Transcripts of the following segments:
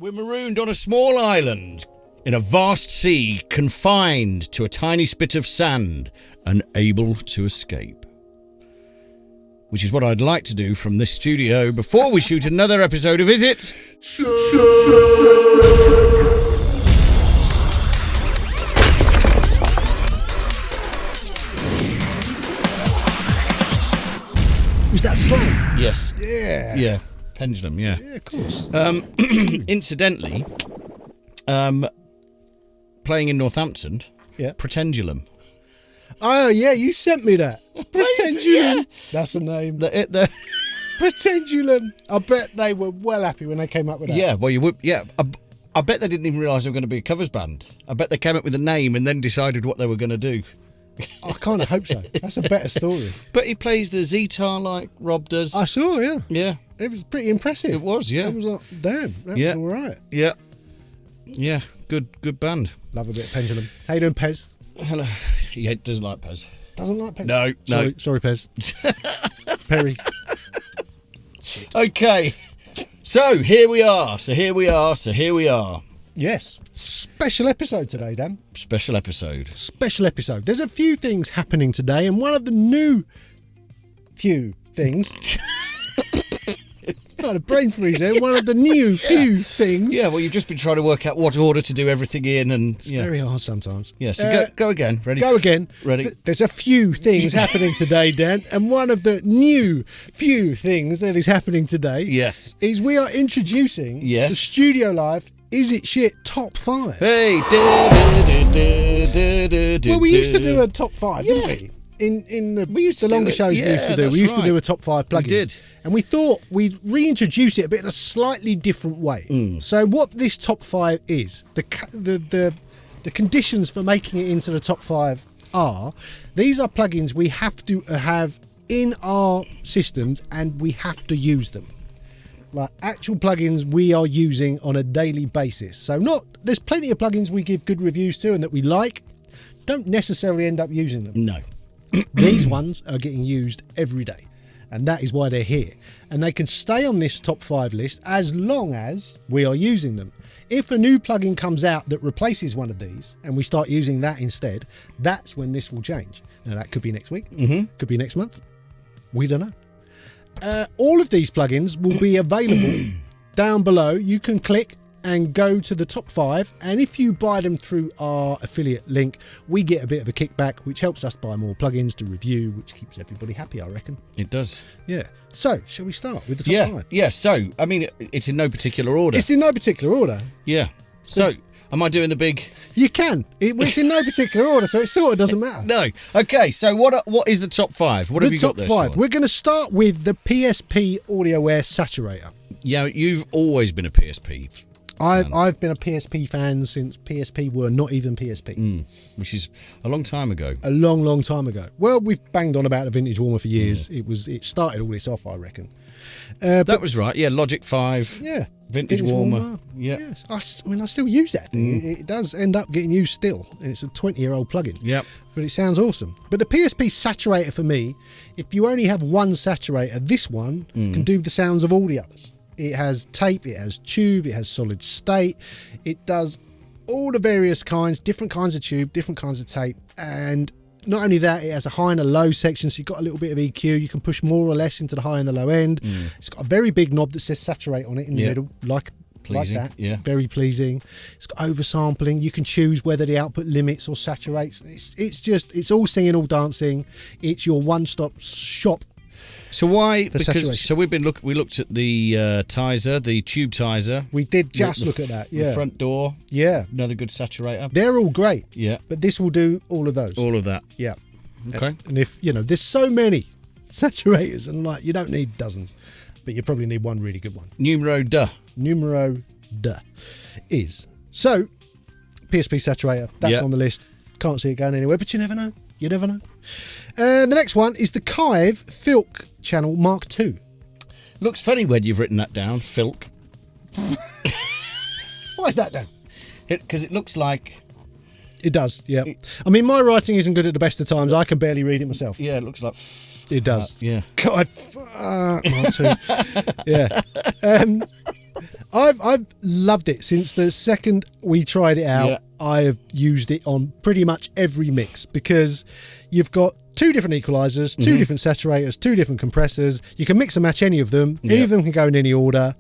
We're marooned on a small island in a vast sea, confined to a tiny spit of sand, unable to escape. Which is what I'd like to do from this studio before we shoot another episode of Is It? Was that slam? Yes. Yeah. Yeah. Pendulum, yeah. Yeah, of course. Incidentally, playing in Northampton, Yeah. Pretendulum. Oh, yeah, you sent me that. Pretendulum. Yeah. That's the name. The Pretendulum. I bet they were well happy when they came up with that. Yeah, well, you would. Yeah, I bet they didn't even realise they were going to be a covers band. I bet they came up with a name and then decided what they were going to do. I kind of hope so. That's a better story. But he plays the Zetar like Rob does. I saw, yeah. Yeah, It was pretty impressive. it was. Yeah, I was like, damn, that was all right. yeah, yeah. Good band. Love a bit of pendulum. How you doing, Pez? Hello. He doesn't like Pez. Doesn't like Pez? No, no. Sorry, Pez. Perry. Okay. So here we are. Yes. Special episode today, Dan. Special episode. Special episode. There's a few things happening today, and one of the new few things... Kind of brain freeze there. One of the new few things. Yeah, well, you've just been trying to work out what order to do everything in, and It's very hard sometimes. Yeah, so go again. Ready? Go again. Ready? There's a few things happening today, Dan, and one of the new few things that is happening today Yes. is we are introducing Yes. the Studio Live Is It Shit Top 5. Hey. Well, we used to do a top 5, didn't we? In the longer shows we used to do. We used to do a top 5 plugins. We did. And we thought we'd reintroduce it a bit in a slightly different way. So what this top 5 is, the conditions for making it into the top 5 are, these are plugins we have to have in our systems and we have to use them. Like actual plugins we are using on a daily basis. So there's plenty of plugins we give good reviews to and that we like, don't necessarily end up using them. No. These ones are getting used every day, and that is why they're here. And they can stay on this top 5 list as long as we are using them. If a new plugin comes out that replaces one of these and we start using that instead, that's when this will change. Now that could be next week, could be next month. We don't know. All of these plugins will be available down below. You can click and go to the top 5, and if you buy them through our affiliate link, we get a bit of a kickback, which helps us buy more plugins to review, which keeps everybody happy, I reckon. It does. Yeah. So, shall we start with the top 5? Yeah. So, I mean, it's in no particular order. It's in no particular order. Yeah. So, am I doing the big? You can. It's in no particular order, so it sort of doesn't matter. No. Okay. So, what is the top 5? What have you got there? The top 5. Sean? We're going to start with the PSP AudioWare Saturator. Yeah, you've always been a PSP. I've been a PSP fan since PSP were not even PSP. Which is a long time ago. A long, long time ago. Well, we've banged on about the vintage warmer for years. It started all this off, I reckon. That was right. Yeah, Logic 5. Yeah. Vintage warmer. Yeah. Yes. I still use that thing. It does end up getting used still. And it's a 20-year-old plugin. Yep. But it sounds awesome. But the PSP saturator for me, if you only have one saturator, this one can do the sounds of all the others. It has tape, it has tube, it has solid state. It does all the various kinds, different kinds of tube, different kinds of tape. And not only that, it has a high and a low section, so you've got a little bit of EQ. You can push more or less into the high and the low end. It's got a very big knob that says saturate on it in the middle, like that. Yeah. Very pleasing. It's got oversampling. You can choose whether the output limits or saturates. It's all singing, all dancing. It's your one-stop shop. So why? Because we looked at the Tizer, the tube Tizer. We did just look at that. Yeah. The front door. Yeah. Another good saturator. They're all great. Yeah. But this will do all of those. All of that. Yeah. Okay. And if there's so many saturators, and you don't need dozens, but you probably need one really good one. Numero is so PSP saturator. That's on the list. Can't see it going anywhere, but you never know. You never know. The next one is the K-Filk channel Mark II. Looks funny when you've written that down, Filk. Why is that, Dan? Because it looks like... It does, yeah. I mean, my writing isn't good at the best of times. I can barely read it myself. Yeah, it looks like... It does. Yeah. God, Mark II. Yeah. I've loved it since the second we tried it out. Yeah. I have used it on pretty much every mix because you've got 2 different equalizers, 2 different saturators, 2 different compressors. You can mix and match any of them. Any of them can go in any order.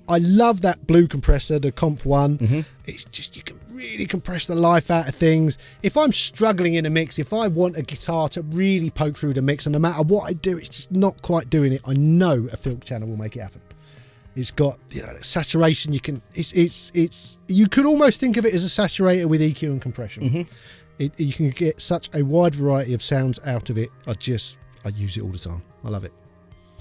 I love that blue compressor, the Comp 1. It's just, you can really compress the life out of things. If I'm struggling in a mix, if I want a guitar to really poke through the mix, and no matter what I do, it's just not quite doing it, I know a Filk channel will make it happen. It's got, you know, saturation. You can, you could almost think of it as a saturator with EQ and compression. You can get such a wide variety of sounds out of it. I use it all the time. I love it.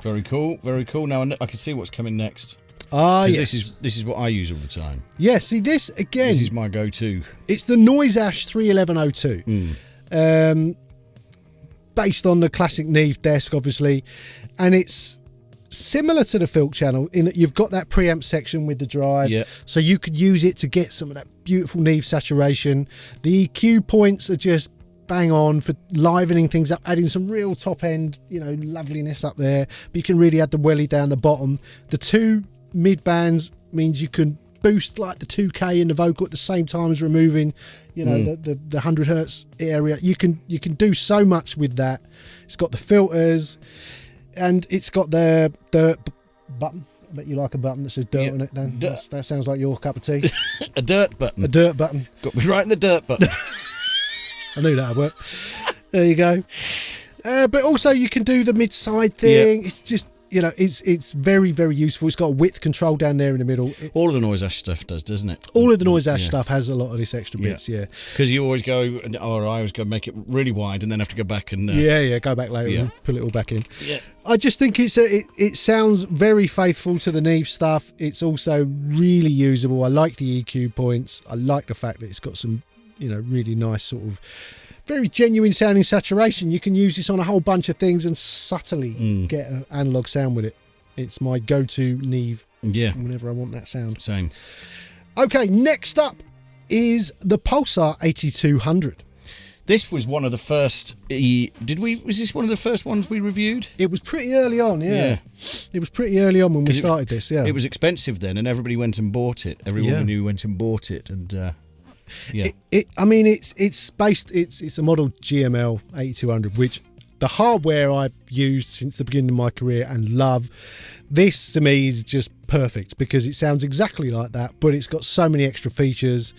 Very cool, very cool. Now I can see what's coming next. Yes. This is what I use all the time. Yeah, see this again. This is my go-to. It's the Noiseash 31102. Based on the classic Neve desk, obviously. And it's similar to the Filk channel in that you've got that preamp section with the drive. Yeah. So you could use it to get some of that beautiful Neve saturation. The EQ points are just bang on for livening things up, adding some real top end, you know, loveliness up there. But you can really add the welly down the bottom. The 2 mid bands means you can boost like the 2K in the vocal at the same time as removing, you know, the 100 hertz area. You can do so much with that. It's got the filters, and it's got the dirt button. I bet you like a button that says dirt on it, Dan. That sounds like your cup of tea. A dirt button. A dirt button. Got me right in the dirt button. I knew that'd work. There you go. But also you can do the mid-side thing. It's just, you know, it's very, very useful. It's got a width control down there in the middle. All of the Noiseash stuff doesn't it? All of the Noiseash stuff has a lot of this extra bits, Because you always go, or I always go make it really wide and then have to go back and... go back later and pull it all back in. Yeah. I just think it sounds very faithful to the Neve stuff. It's also really usable. I like the EQ points. I like the fact that it's got some, you know, really nice sort of very genuine sounding saturation. You can use this on a whole bunch of things and subtly get an analog sound with it. It's my go-to Neve whenever I want that sound. Same. Okay, next up is the Pulsar 8200. This was one of the first. Was this one of the first ones we reviewed? It was pretty early on, yeah. It was pretty early on when we started this, yeah. It was expensive then, and everybody went and bought it. Everyone knew went and bought it, and I mean, it's a model GML 8200, which the hardware I've used since the beginning of my career and love. This to me is just perfect because it sounds exactly like that, but it's got so many extra features.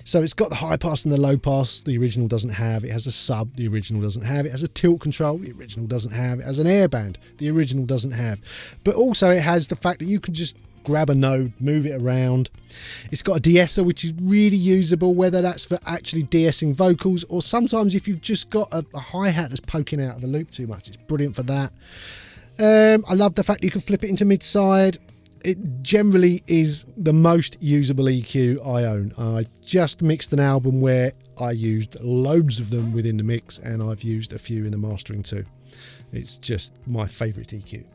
So it's got the high pass and the low pass the original doesn't have. It has a sub the original doesn't have. It has a tilt control the original doesn't have. It has an airband the original doesn't have. But also it has the fact that you can just grab a node, move it around. It's got a de-esser, which is really usable, whether that's for actually de-essing vocals or sometimes if you've just got a hi-hat that's poking out of the loop too much. It's brilliant for that. I love the fact that you can flip it into mid-side. It generally is the most usable EQ I own. I just mixed an album where I used loads of them within the mix, and I've used a few in the mastering too. It's just my favourite EQ.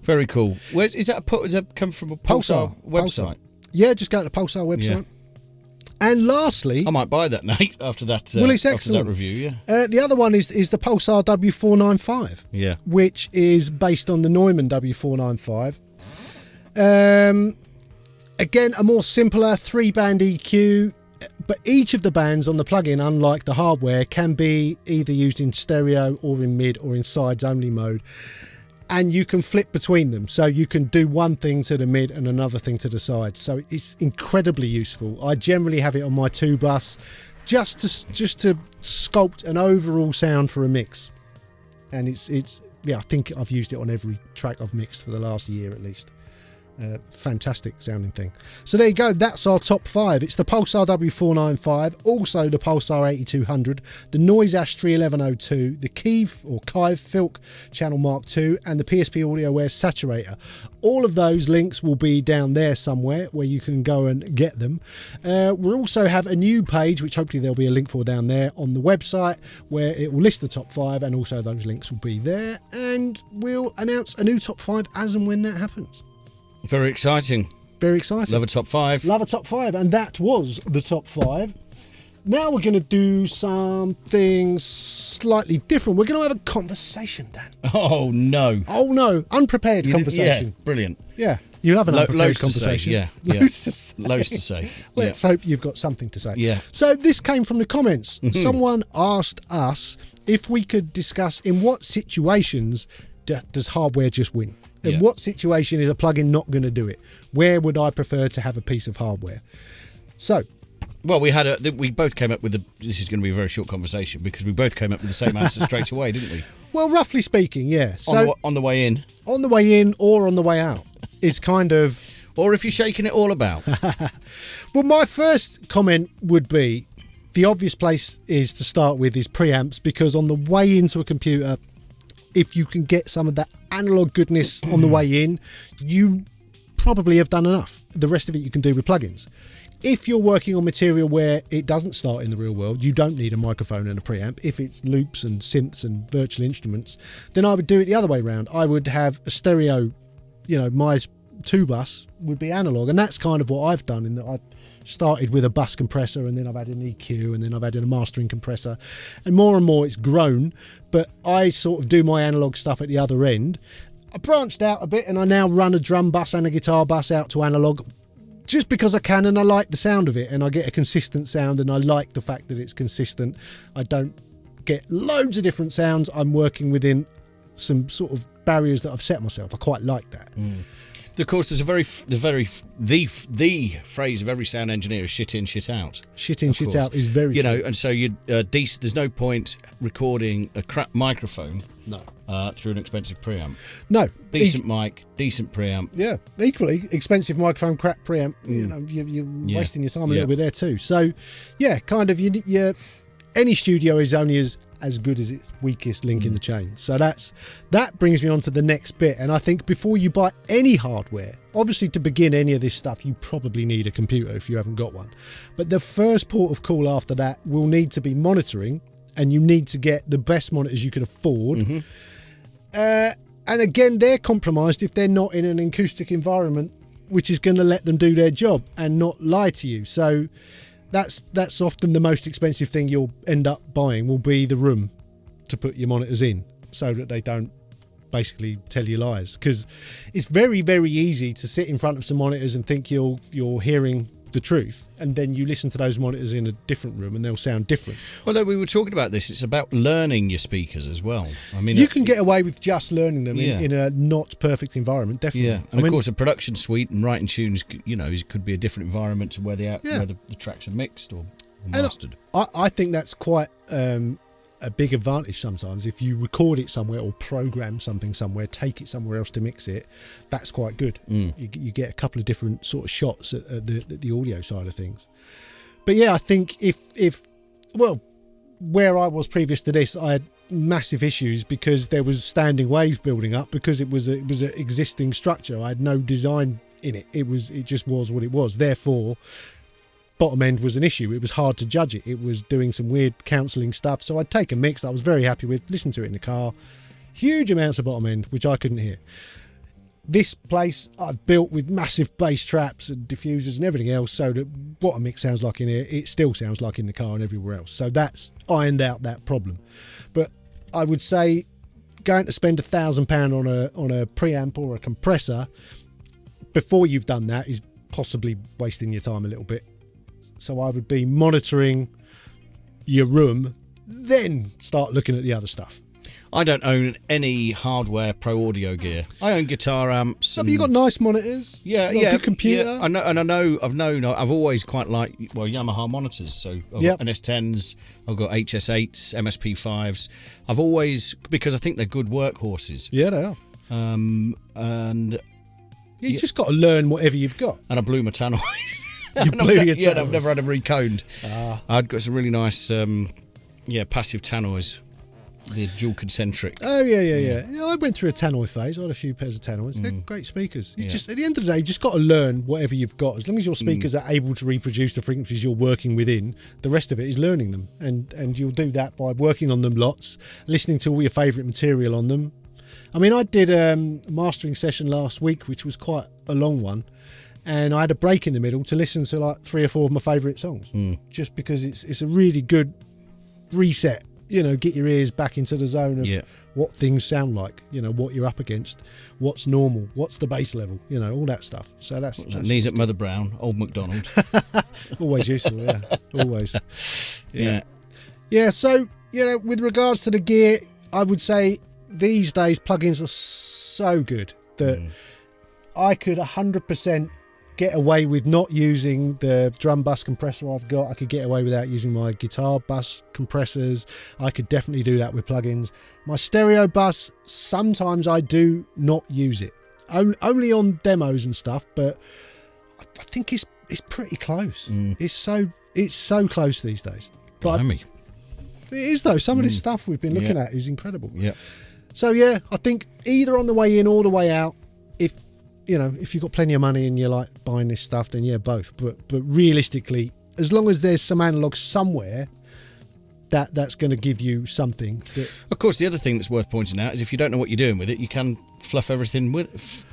Very cool. Does that come from a Pulsar website? Pulsar. Yeah, just go to the Pulsar website. Yeah. And lastly, I might buy that, Nate, after that. Well, it's after that excellent. review. Yeah. The other one is the Pulsar W495. Yeah. Which is based on the Neumann W495. Again, a more simpler 3-band EQ, but each of the bands on the plugin, unlike the hardware, can be either used in stereo or in mid or in sides only mode. And you can flip between them, so you can do one thing to the mid and another thing to the side. So it's incredibly useful. I generally have it on my 2-bus just to sculpt an overall sound for a mix. And it's I think I've used it on every track I've mixed for the last year at least. Fantastic sounding thing. So there you go, that's our top 5. It's the Pulsar W495, also the Pulsar 8200, the Noiseash 31102, the K-Filk Channel Mark II, and the PSP AudioWare Saturator. All of those links will be down there somewhere where you can go and get them. We'll also have a new page, which hopefully there'll be a link for down there on the website, where it will list the top 5, and also those links will be there, and we'll announce a new top 5 as and when that happens. Very exciting. Very exciting. Love a top 5. Love a top 5. And that was the top 5. Now we're going to do something slightly different. We're going to have a conversation, Dan. Oh, no. Oh, no. Unprepared conversation. Yeah, brilliant. Yeah. You'll have an unprepared loads to conversation. say, yeah. Loads to say. Loads to say. Let's hope you've got something to say. Yeah. So this came from the comments. Someone asked us if we could discuss in what situations does hardware just win? In what situation is a plugin not going to do it? Where would I prefer to have a piece of hardware? So, well, we both came up with this is going to be a very short conversation because we both came up with the same answer straight away, didn't we? Well, roughly speaking, yeah. So on the way in. On the way in or on the way out is kind of... Or if you're shaking it all about. Well, my first comment would be the obvious place is to start with is preamps, because on the way into a computer, if you can get some of that analog goodness on the way in, you probably have done enough. The rest of it you can do with plugins. If you're working on material where it doesn't start in the real world, you don't need a microphone and a preamp. If it's loops and synths and virtual instruments, then I would do it the other way around. I would have a stereo, my 2-bus would be analog. And that's kind of what I've done, in that I've started with a bus compressor, and then I've added an EQ, and then I've added a mastering compressor. And more it's grown, but I sort of do my analog stuff at the other end. I branched out a bit, and I now run a drum bus and a guitar bus out to analog, just because I can, and I like the sound of it, and I get a consistent sound, and I like the fact that it's consistent. I don't get loads of different sounds. I'm working within some sort of barriers that I've set myself. I quite like that. Of course, there's the phrase of every sound engineer is shit in, shit out. Shit in, shit out is very true. And so there's no point recording a crap microphone through an expensive preamp. No. Decent mic, decent preamp. Yeah, equally expensive microphone, crap preamp. You're wasting your time a little bit there too. So, yeah, kind of any studio is only as good as its weakest link in the chain. So that brings me on to the next bit. And I think before you buy any hardware, obviously to begin any of this stuff, you probably need a computer if you haven't got one. But the first port of call after that will need to be monitoring, and you need to get the best monitors you can afford. And again, they're compromised if they're not in an acoustic environment, which is going to let them do their job and not lie to you. So that's often the most expensive thing you'll end up buying, will be the room to put your monitors in, so that they don't basically tell you lies. Because it's very, very easy to sit in front of some monitors and think you're hearing the truth, and then you listen to those monitors in a different room and they'll sound different. Well, we were talking about this. It's about learning your speakers as well. I mean, you can get away with just learning them in a not perfect environment, definitely. Yeah, and of course, a production suite and writing tunes, it could be a different environment to where the tracks are mixed or mastered. I think that's quite a big advantage sometimes. If you record it somewhere or program something somewhere, take it somewhere else to mix it, that's quite good. You get a couple of different sort of shots at the audio side of things. But yeah, I think if where I was previous to this, I had massive issues because there was standing waves building up, because it was an existing structure. I had no design in it. It just was what it was. Therefore, bottom end was an issue. It was hard to judge it. It was doing some weird counselling stuff. So I'd take a mix that I was very happy with, listen to it in the car. Huge amounts of bottom end, which I couldn't hear. This place I've built with massive bass traps and diffusers and everything else, so that what a mix sounds like in here, it still sounds like in the car and everywhere else. So that's ironed out that problem. But I would say going to spend £1,000 on a preamp or a compressor before you've done that is possibly wasting your time a little bit. So I would be monitoring your room, then start looking at the other stuff. I don't own any hardware pro audio gear. I own guitar amps. Have you got nice monitors? Yeah, You've got a good computer. Yeah, I know. I've always quite liked Yamaha monitors. So I've got NS10s, I've got HS8s, MSP5s. I've always, because I think they're good workhorses. Yeah, they are. And you just got to learn whatever you've got. And I blew my tannoys. You blew your tannoys? Yeah, I've never had them reconed. I'd got some really nice, passive tannoys. The dual concentric. Oh, yeah. I went through a tannoy phase. I had a few pairs of tannoys. They're great speakers. You just, at the end of the day, you just got to learn whatever you've got. As long as your speakers are able to reproduce the frequencies you're working within, the rest of it is learning them. And you'll do that by working on them lots, listening to all your favourite material on them. I mean, I did a mastering session last week, which was quite a long one. And I had a break in the middle to listen to like 3 or 4 of my favourite songs, just because it's a really good reset. Get your ears back into the zone of what things sound like, what you're up against, what's normal, what's the bass level, all that stuff. So that's knees at Mother Brown, Old MacDonald. always useful, yeah, always. Yeah. Yeah, so, with regards to the gear, I would say these days plugins are so good that I could 100% get away with not using the drum bus compressor I've got. I could get away without using my guitar bus compressors. I could definitely do that with plugins. My stereo bus, sometimes I do not use it. Only on demos and stuff, but I think it's pretty close. It's so close these days. But it is though. Some of this stuff we've been looking at is incredible. Yeah. So yeah, I think either on the way in or the way out, if you've got plenty of money and you're like buying this stuff, then yeah, both. But realistically, as long as there's some analog somewhere, that's going to give you something. Of course, the other thing that's worth pointing out is if you don't know what you're doing with it, you can fluff everything with,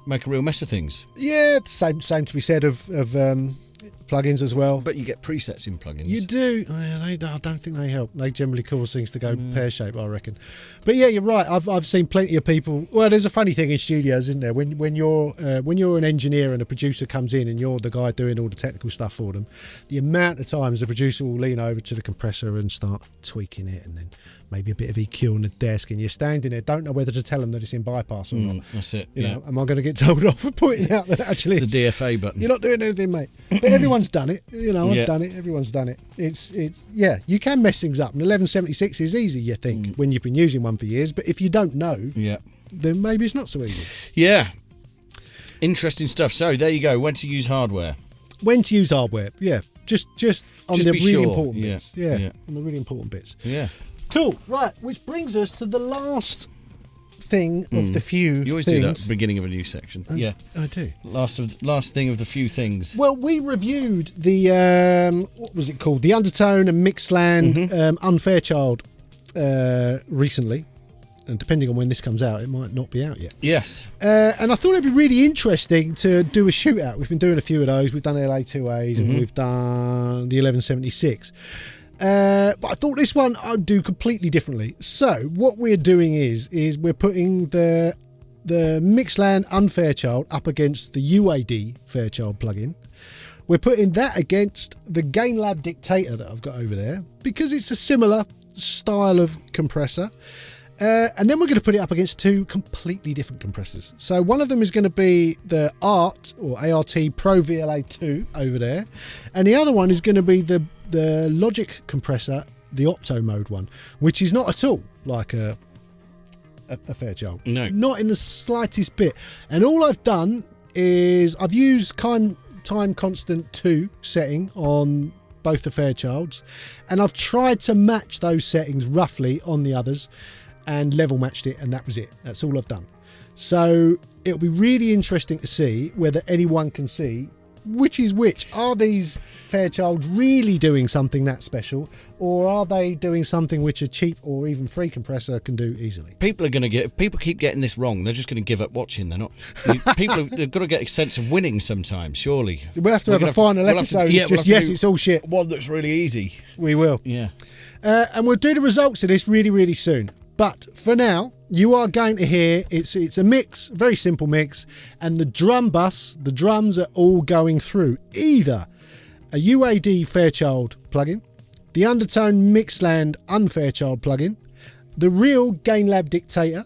make a real mess of things. Yeah, same to be said of plugins as well. But you get presets in plugins. You do. I don't think they help. They generally cause things to go pear-shaped, I reckon. But yeah, you're right. I've seen plenty of people. Well, there's a funny thing in studios, isn't there? When you're an engineer and a producer comes in and you're the guy doing all the technical stuff for them, the amount of times the producer will lean over to the compressor and start tweaking it, and then maybe a bit of EQ on the desk, and you're standing there, don't know whether to tell them that it's in bypass or not. That's it. Am I going to get told off for pointing out that actually the DFA button? You're not doing anything, mate. But everyone's done it. I've done it. Everyone's done it. It's you can mess things up. And 1176 is easy, you think, when you've been using one for years. But if you don't know, then maybe it's not so easy. Yeah. Interesting stuff. So there you go. When to use hardware. When to use hardware. Yeah. Just on the really important bits. bits. Yeah. On the really important bits. Yeah. Cool. Right. Which brings us to the last thing of the few You always things. do that at the beginning of a new section. Yeah, I do. Last thing of the few things. Well, we reviewed the what was it called? The Undertone and Mixland Unfairchild recently, and depending on when this comes out, it might not be out yet. Yes. And I thought it'd be really interesting to do a shootout. We've been doing a few of those. We've done LA2As and we've done the 1176. But I thought this one I'd do completely differently. So what we're doing is we're putting the Mixland Unfairchild up against the UAD Fairchild plugin. We're putting that against the GainLab Dictator that I've got over there because it's a similar style of compressor. And then we're going to put it up against two completely different compressors. So one of them is going to be the ART Pro VLA2 over there, and the other one is going to be the Logic compressor, the Opto mode one, which is not at all like a Fairchild. No, not in the slightest bit. And all I've done is I've used time constant 2 setting on both the Fairchilds, and I've tried to match those settings roughly on the others and level matched it, and that was it. That's all I've done. So it'll be really interesting to see whether anyone can see which is which. Are these Fairchilds really doing something that special, or are they doing something which a cheap or even free compressor can do easily? If people keep getting this wrong, they're just going to give up watching. They're not. They've got to get a sense of winning sometimes, surely. We'll have to have a final episode. It's all shit. One that's really easy. We will. Yeah. And we'll do the results of this really, really soon. But for now, you are going to hear it's a mix, a very simple mix, and the drums are all going through either a UAD Fairchild plugin, the Undertone Mixland Unfairchild plugin, the real GainLab Dictator,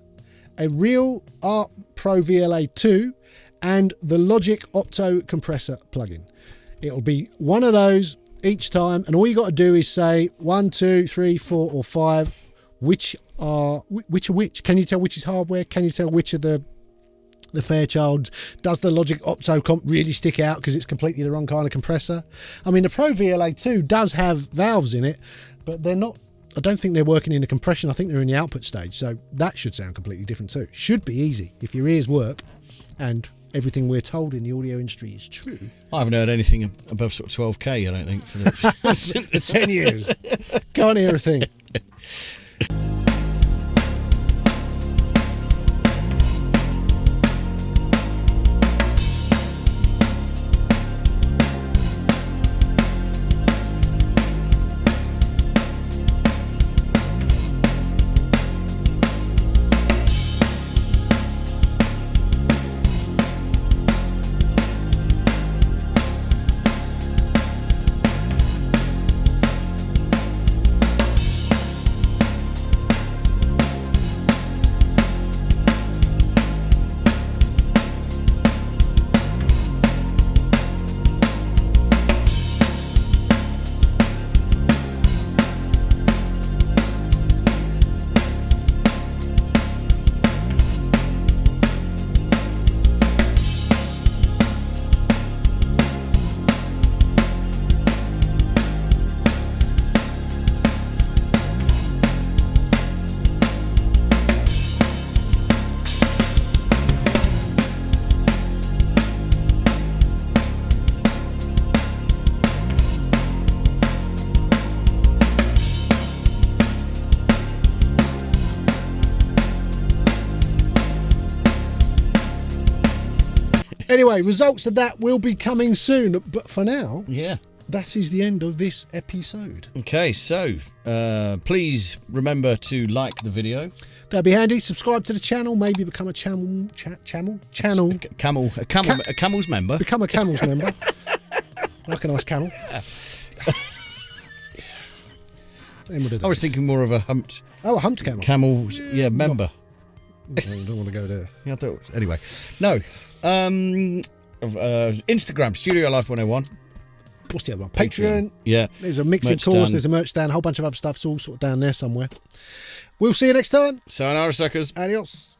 a real ART Pro VLA2, and the Logic Opto Compressor plugin. It'll be one of those each time, and all you got to do is say 1, 2, 3, 4, or 5. Which are which? Can you tell which is hardware? Can you tell which of the Fairchilds? Does the Logic Opto comp really stick out because it's completely the wrong kind of compressor? I mean, the Pro VLA2 does have valves in it, but they're not. I don't think they're working in the compression. I think they're in the output stage, so that should sound completely different too. Should be easy if your ears work, and everything we're told in the audio industry is true. I haven't heard anything above sort of 12k. I don't think for 10 years. Can't hear a thing. Anyway, results of that will be coming soon. But for now, Yeah. that is the end of this episode. Okay, so please remember to like the video. That'd be handy. Subscribe to the channel. Maybe become a channel. A camel's member. Become a camel's member. Like a nice camel. I was thinking more of a humped. Oh, a humped camel. Camel, yeah, member. I don't want to go there. Yeah, I thought. Anyway, no. Instagram Studio Life 101. What's the other one? Patreon. Yeah. There's a mixing Merch course. stand. There's a merch stand. A whole bunch of other stuff. It's all sort of down there somewhere. We'll see you next time. Sayonara, suckers. Adios.